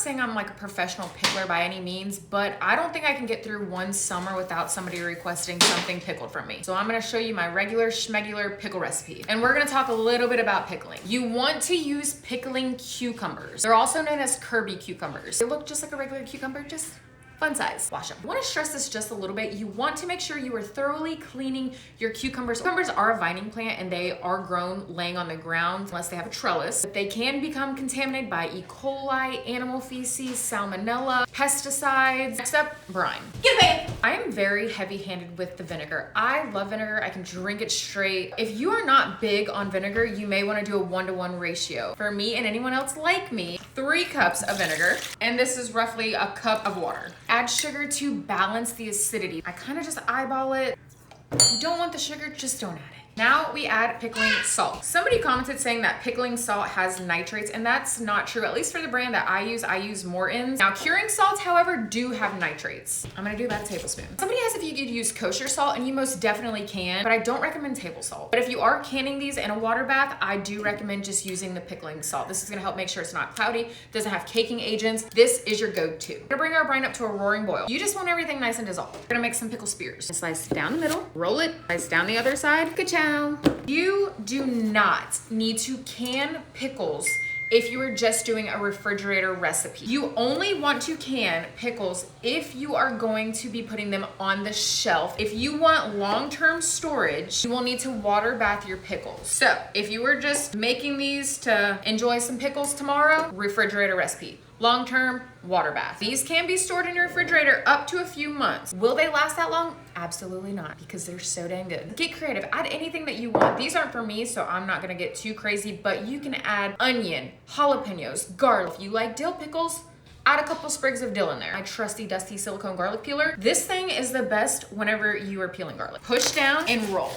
saying I'm like a professional pickler by any means, but I don't think I can get through one summer without somebody requesting something pickled from me. So I'm gonna show you my regular schmegular pickle recipe. And we're gonna talk a little bit about pickling. You want to use pickling cucumbers. They're also known as Kirby cucumbers. They look just like a regular cucumber, just fun size. Wash them. I want to stress this just a little bit. You want to make sure you are thoroughly cleaning your cucumbers. Cucumbers are a vining plant and they are grown laying on the ground unless they have a trellis. But they can become contaminated by E. coli, animal feces, salmonella, pesticides. Next up, brine. Get away! I am very heavy-handed with the vinegar. I love vinegar. I can drink it straight. If you are not big on vinegar, you may want to do a 1-to-1 ratio. For me and anyone else like me, 3 cups of vinegar, and this is roughly a cup of water. Add sugar to balance the acidity. I kind of just eyeball it. If you don't want the sugar, just don't add it. Now we add pickling salt. Somebody commented saying that pickling salt has nitrates, and that's not true. At least for the brand that I use Morton's. Now curing salts, however, do have nitrates. I'm gonna do about a tablespoon. Somebody asked if you could use kosher salt, and you most definitely can, but I don't recommend table salt. But if you are canning these in a water bath, I do recommend just using the pickling salt. This is gonna help make sure it's not cloudy, doesn't have caking agents. This is your go-to. We're gonna bring our brine up to a roaring boil. You just want everything nice and dissolved. We're gonna make some pickle spears. Slice it down the middle, roll it, slice down the other side. Good job. You do not need to can pickles if you are just doing a refrigerator recipe. You only want to can pickles if you are going to be putting them on the shelf. If you want long-term storage, you will need to water bath your pickles. So if you were just making these to enjoy some pickles tomorrow, refrigerator recipe. Long-term, water bath. These can be stored in your refrigerator up to a few months. Will they last that long? Absolutely not, because they're so dang good. Get creative, add anything that you want. These aren't for me, so I'm not gonna get too crazy, but you can add onion, jalapenos, garlic. If you like dill pickles, add a couple sprigs of dill in there. My trusty dusty silicone garlic peeler. This thing is the best whenever you are peeling garlic. Push down and roll.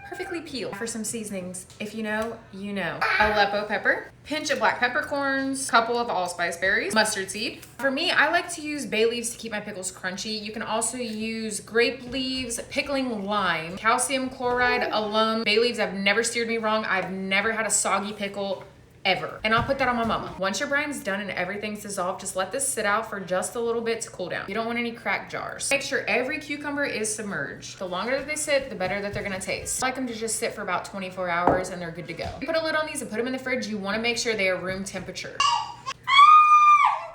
Perfectly peeled. For some seasonings, if you know, you know. Aleppo pepper, pinch of black peppercorns, couple of allspice berries, mustard seed. For me, I like to use bay leaves to keep my pickles crunchy. You can also use grape leaves, pickling lime, calcium chloride, alum. Bay leaves have never steered me wrong. I've never had a soggy pickle ever. And I'll put that on my mama. Once your brine's done and everything's dissolved, just let this sit out for just a little bit to cool down. You don't want any cracked jars. Make sure every cucumber is submerged. The longer that they sit, the better that they're gonna taste. I like them to just sit for about 24 hours and they're good to go. You put a lid on these and put them in the fridge. You wanna make sure they are room temperature. You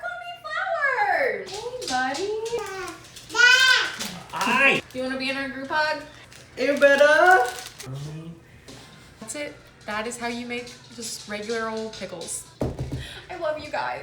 got me flowers! Hey, buddy. Hi! You wanna be in our group hug? You better! That's it. That is how you make just regular old pickles. I love you guys.